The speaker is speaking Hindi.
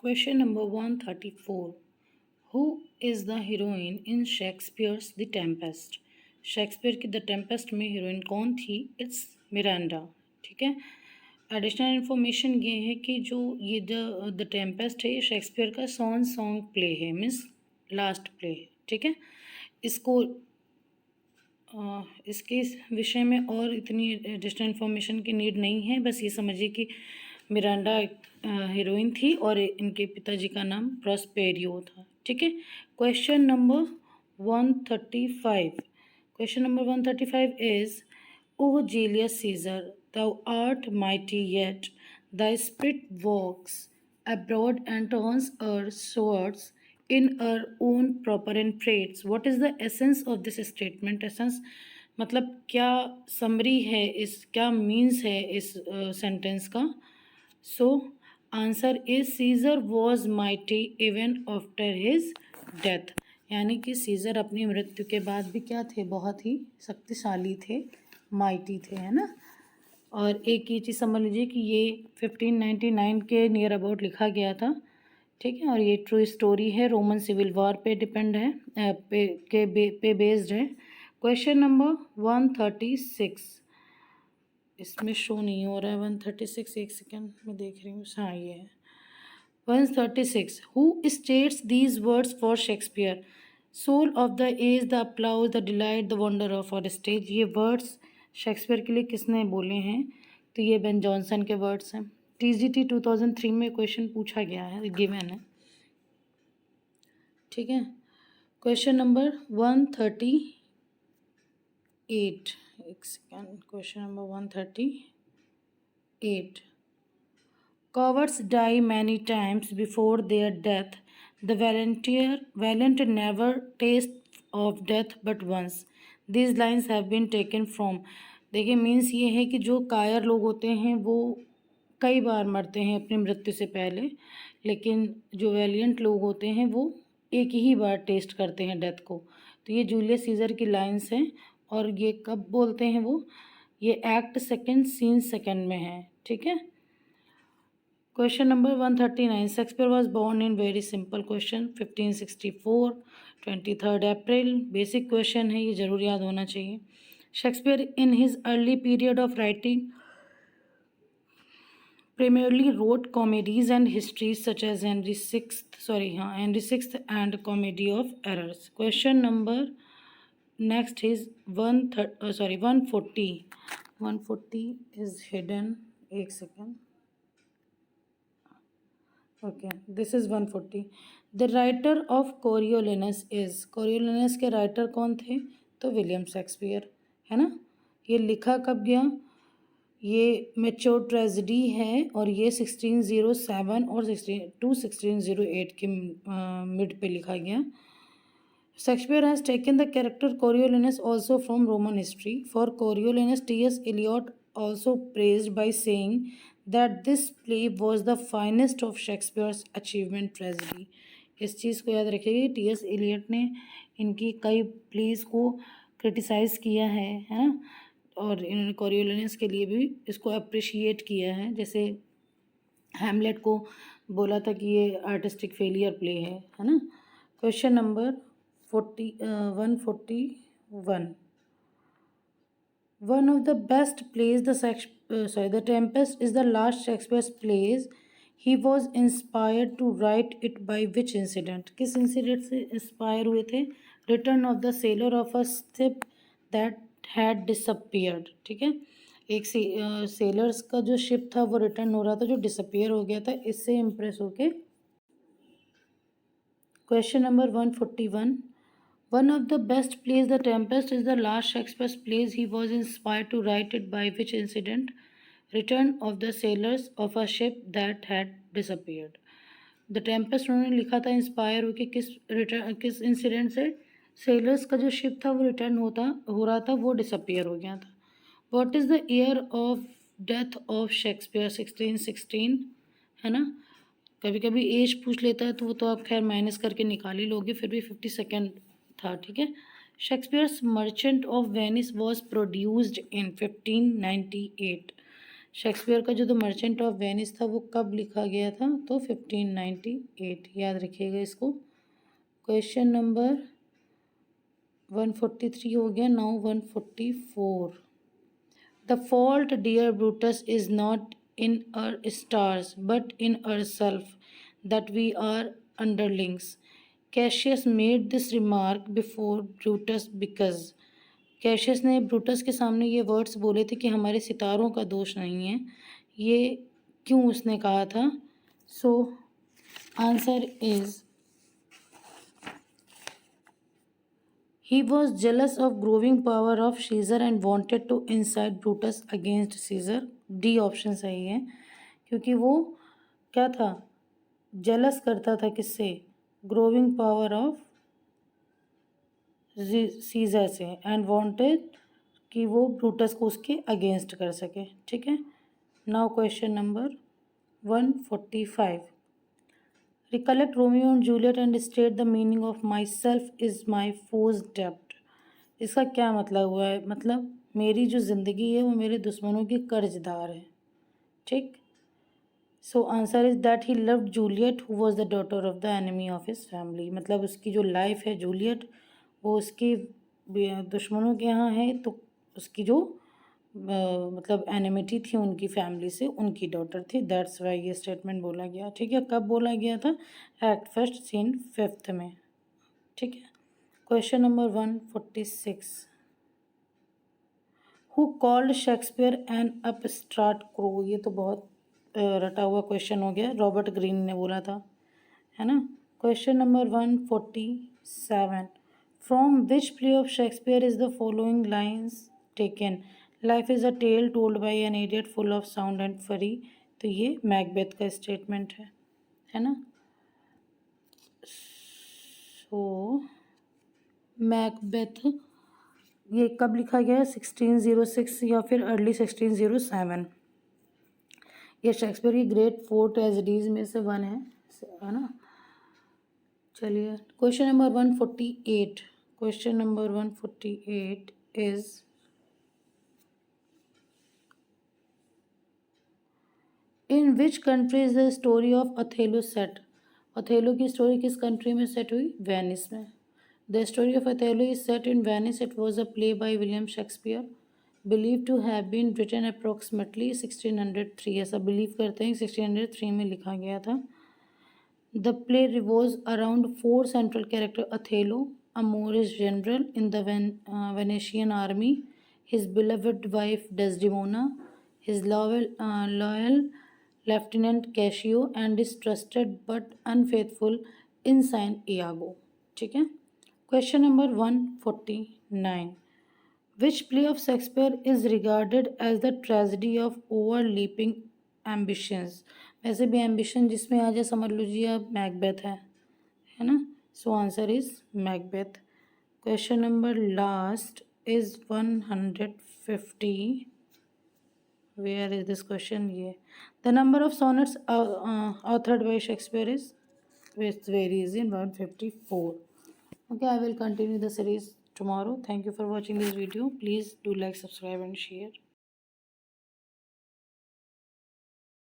Question number 134. Who is the heroine in Shakespeare's The Tempest? Shakespeare की द टेम्पेस्ट में हीरोइन कौन थी? It's Miranda. ठीक है. एडिशनल इन्फॉर्मेशन ये है कि जो ये द टेम्पेस्ट है ये शेक्सपियर का सॉन्ग प्ले है, मीन्स लास्ट प्ले. ठीक है. इसको इसके विषय में और इतनी एडिशनल इन्फॉर्मेशन की नीड नहीं है. बस ये समझिए कि मिरांडा हीरोइन थी और इनके पिताजी का नाम प्रॉस्पेरियो था. ठीक है. Question number 135. Question number 135 is, O Julius Caesar, thou art mighty yet thy spirit walks abroad and turns her swords in her own proper and traits. What is the essence of this statement? Essence मतलब क्या समरी है, इस क्या मीन्स है इस सेंटेंस का? So answer is Caesar was mighty even after his death. यानी कि सीजर अपनी मृत्यु के बाद भी क्या थे? बहुत ही शक्तिशाली थे, माइटी थे, है ना. और एक ये चीज़ समझ लीजिए कि ये 1599 के नियर अबाउट लिखा गया था. ठीक है. और ये ट्रू स्टोरी है, रोमन सिविल वॉर पे डिपेंड है, पे बेस्ड है. Question number 136. इसमें शो नहीं हो रहा है 136. एक सेकेंड में देख रही हूँ. हाँ ये है 136. Who states these words for Shakespeare? Soul of the age, the applause, the delight, the wonder of our stage. ये वर्ड्स शेक्सपियर के लिए किसने बोले हैं? तो ये बेन जॉनसन के वर्ड्स हैं. TGT 2003 में क्वेश्चन पूछा गया है, गिवन है. ठीक है. Question number 138. एक second. Question number 138. Cowards die many times before their death. The valiant never taste of death but once. These lines have been taken from. देखिए मीन्स ये है कि जो कायर लोग होते हैं वो कई बार मरते हैं अपनी मृत्यु से पहले, लेकिन जो वैलियंट लोग होते हैं वो एक ही बार टेस्ट करते हैं डेथ को. तो ये जूलियस सीजर की लाइन्स हैं. और ये कब बोलते हैं वो? ये एक्ट सेकेंड सीन सेकेंड में है. ठीक है. Question number 139. Shakespeare was born in very simple question 1564 23 April. Basic question है, ये जरूर याद होना चाहिए. Shakespeare in his early period of writing primarily wrote comedies and histories such as Henry VI and Comedy of Errors. Question number next is 140. 140 is hidden. एक second. Okay, this is 140. The writer of Coriolanus is. Coriolanus के राइटर कौन थे? तो विलियम शेक्सपियर, है ना. ये लिखा कब गया? ये मैच्योर ट्रेजेडी है और ये 1607 और 1608 के मिड पे लिखा गया. Shakespeare has taken the character Coriolanus also from Roman history. For Coriolanus T.S. Eliot also praised by saying that this play was the finest of Shakespeare's achievement tragedy. इस चीज़ को याद रखिए. T.S. Eliot ने इनकी कई प्लेस को क्रिटिसाइज़ किया है ना. और इन्होंने कोरियोलिनस के लिए भी इसको अप्रिशिएट किया है. जैसे हैमलेट को बोला था कि ये आर्टिस्टिक फेलियर प्ले है ना. Question number 141. One of the best plays the Tempest is the last Shakespeare's plays. He was inspired to write it by which incident? किस इंसिडेंट से इंस्पायर हुए थे? Return of the sailor of a ship that had disappeared. ठीक है. एक सेलर्स का जो शिप था वो रिटर्न हो रहा था, जो डिसअपियर हो गया था. इससे इम्प्रेस होके. Question number 141. One of the best plays the Tempest is the last Shakespeare's plays. He was inspired to write it by which incident? Return of the sailors of a ship that had disappeared. The Tempest उन्होंने लिखा था इंस्पायर होके किस इंसिडेंट से? सेलर्स का जो शिप था वो रिटर्न हो रहा था, वो डिसअपियर हो गया था. What is the year of death of Shakespeare? 1616, है ना. कभी कभी एज पूछ लेता है तो वो तो आप खैर माइनस करके निकाल ही लोगे, फिर भी 52nd था. ठीक है. Shakespeare's merchant of Venice was produced in 1598. Shakespeare का जो द मर्चेंट ऑफ वेनिस था वो कब लिखा गया था? तो 1598, याद रखिएगा इसको। क्वेश्चन नंबर 143 हो गया, now 144। The fault dear Brutus is not in our stars but in our self that we are underlings. Cassius made this remark before Brutus because. Cassius ने ब्रूटस के सामने ये वर्ड्स बोले थे कि हमारे सितारों का दोष नहीं है। ये क्यों उसने कहा था? सो answer is he was jealous of growing power of Caesar and wanted to incite Brutus against Caesar। D option सही है, क्योंकि वो क्या था? जेलस करता था किससे? ग्रोइंग पावर ऑफ सीजर से, एंड वांटेड कि वो ब्रूटस को उसके अगेंस्ट कर सके। ठीक है। Now question number 145। Recollect Romeo and Juliet and state the meaning of my self is my force डेब्ट। इसका क्या मतलब हुआ है? मतलब मेरी जो ज़िंदगी है वो मेरे दुश्मनों की कर्जदार है। ठीक। सो answer is that he loved Juliet who was the daughter of the enemy of his family. मतलब उसकी जो लाइफ है जूलियट, वो उसके दुश्मनों के यहाँ है, तो उसकी जो मतलब एनिमिटी थी उनकी फैमिली से, उनकी डॉटर थी। दैट्स वाई ये स्टेटमेंट बोला गया। ठीक है। कब बोला गया था? एक्ट फर्स्ट सीन 5 में। ठीक है। Question number 146। Who called Shakespeare N upstart crow. ये तो बहुत रटा हुआ क्वेश्चन हो गया। रॉबर्ट ग्रीन ने बोला था, है ना। Question number 147। From which play of Shakespeare is the following lines taken? Life is a tale told by an idiot full of sound and fury. तो ये मैकबेथ का स्टेटमेंट है ना। सो मैकबेथ ये कब लिखा गया है? 1606 या फिर अर्ली 1607। ये शेक्सपियर की ग्रेट 4 ट्रेजेडीज में से वन है ना। चलिए question number 148। Question number 148 is in which country is the story of Othello set? Othello की स्टोरी किस कंट्री में सेट हुई? वेनिस में। The story of Othello is set in Venice. It was a play by William Shakespeare, believe to have been written approximately 1603। ऐसा बिलीव करते हैं 1603 में लिखा गया था। The play revolves around 4 central characters: Othello, a Moorish general in the Venetian army, his beloved wife Desdemona, his loyal lieutenant Cassio, and his trusted but unfaithful ensign Iago। ठीक है। Question number 149। Which play of Shakespeare is regarded as the tragedy of overleaping ambitions? वैसे भी एम्बिशन जिसमें आ जाए समझ लीजिए आप मैकबेथ है ना। So answer is Macbeth. Question number last is 150। Where is this question? ये the number of sonnets authored by Shakespeare is very easy in 154। Okay, I will continue the series tomorrow. Thank you for watching this video. Please do like, subscribe and share.